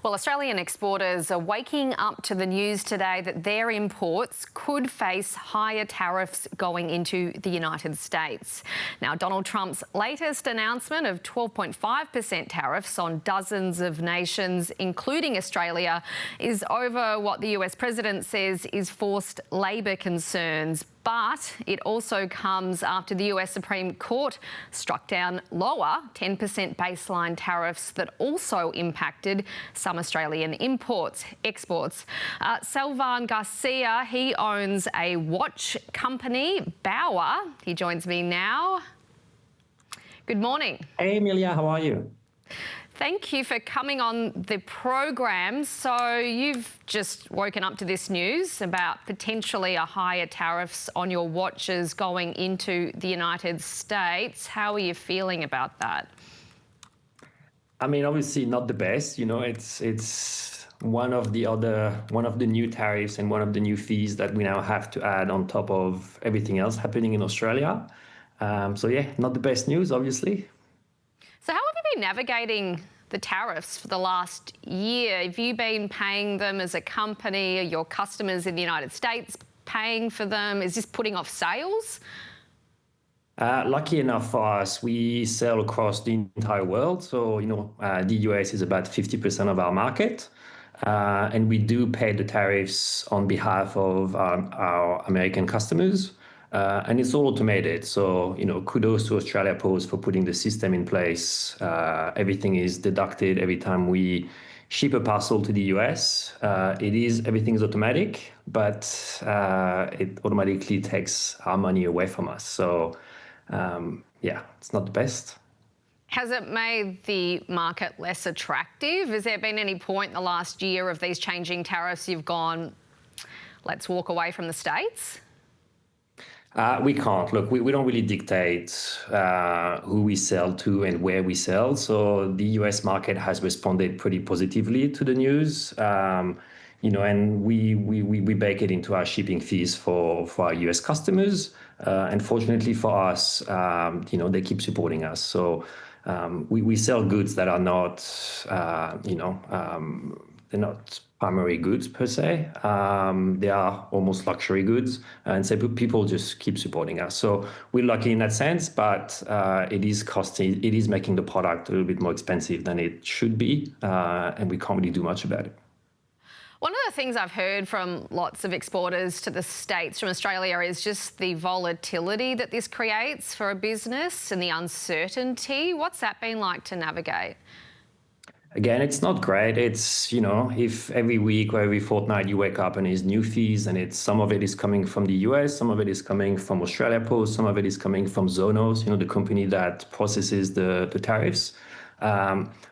Well, Australian exporters are waking up to the news today that their imports could face higher tariffs going into the United States. Now, Donald Trump's latest announcement of 12.5% tariffs on dozens of nations, including Australia, is over what the US president says is forced labour concerns. But it also comes after the US Supreme Court struck down lower 10% baseline tariffs that also impacted some Australian exports. Sylvain Garcia, he owns a watch company, Bauer. He joins me now. Good morning. Hey, Emilia, how are you? Thank you for coming on the program. So you've just woken up to this news about potentially a higher tariffs on your watches going into the United States. How are you feeling about that? I mean, obviously not the best. You know, it's one of the new tariffs and one of the new fees that we now have to add on top of everything else happening in Australia. So yeah, not the best news, obviously. So how have you been navigating the tariffs for the last year? Have you been paying them as a company? Are your customers in the United States paying for them? Is this putting off sales? Lucky enough for us, we sell across the entire world. So, the US is about 50% of our market. And we do pay the tariffs on behalf of our American customers. And it's all automated. So, kudos to Australia Post for putting the system in place. Everything is deducted every time we ship a parcel to the US. Everything is automatic, but it automatically takes our money away from us. So, yeah, it's not the best. Has it made the market less attractive? Has there been any point in the last year of these changing tariffs you've gone, let's walk away from the States? We can't. Look, we don't really dictate who we sell to and where we sell. So the US market has responded pretty positively to the news, and we bake it into our shipping fees for our US customers. And fortunately for us, they keep supporting us. So we sell goods that are not, they're not primary goods per se. They are almost luxury goods, and so people just keep supporting us. So we're lucky in that sense, but it is making the product a little bit more expensive than it should be, and we can't really do much about it. One of the things I've heard from lots of exporters to the States from Australia is just the volatility that this creates for a business and the uncertainty. What's that been like to navigate? Again, it's not great. It's, if every week or every fortnight you wake up and there's new fees, and some of it is coming from the US, some of it is coming from Australia Post, some of it is coming from Zonos, the company that processes the tariffs.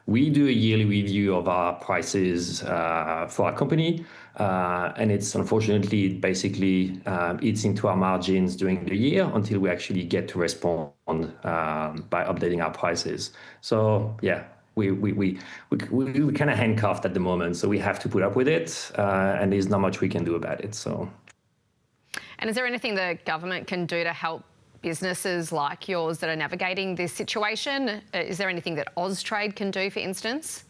We do a yearly review of our prices for our company, and it's unfortunately basically eats into our margins during the year until we actually get to respond by updating our prices. So yeah. We kind of handcuffed at the moment, so we have to put up with it, and there's not much we can do about it. So, and is there anything the government can do to help businesses like yours that are navigating this situation? Is there anything that Austrade can do, for instance?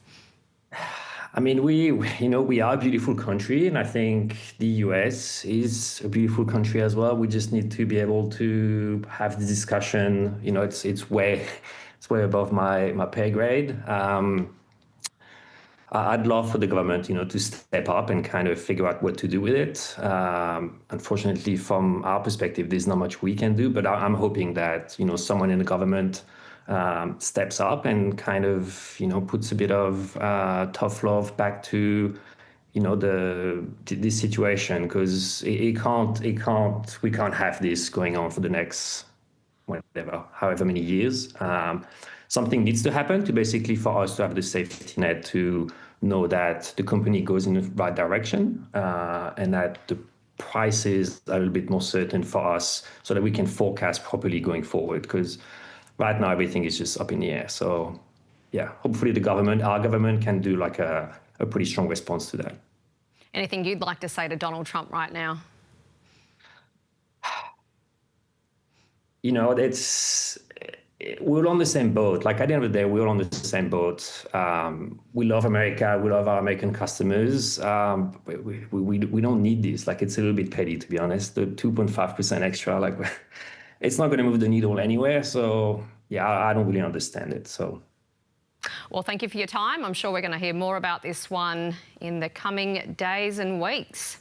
I mean, we are a beautiful country, and I think the US is a beautiful country as well. We just need to be able to have the discussion. It's way above my pay grade. I'd love for the government, to step up and kind of figure out what to do with it. Unfortunately, from our perspective, there's not much we can do, but I'm hoping that, someone in the government steps up and kind of, puts a bit of tough love back to, this situation, because we can't have this going on for the next however many years. Something needs to happen to basically for us to have the safety net to know that the company goes in the right direction, and that the prices are a little bit more certain for us so that we can forecast properly going forward, because right now everything is just up in the air. So yeah, hopefully our government can do like a pretty strong response to that. Anything you'd like to say to Donald Trump right now? we're all on the same boat. Like at the end of the day, we're all on the same boat. We love America. We love our American customers. We don't need this. Like it's a little bit petty, to be honest. The 2.5% extra, like it's not going to move the needle anywhere. So yeah, I don't really understand it. So. Well, thank you for your time. I'm sure we're going to hear more about this one in the coming days and weeks.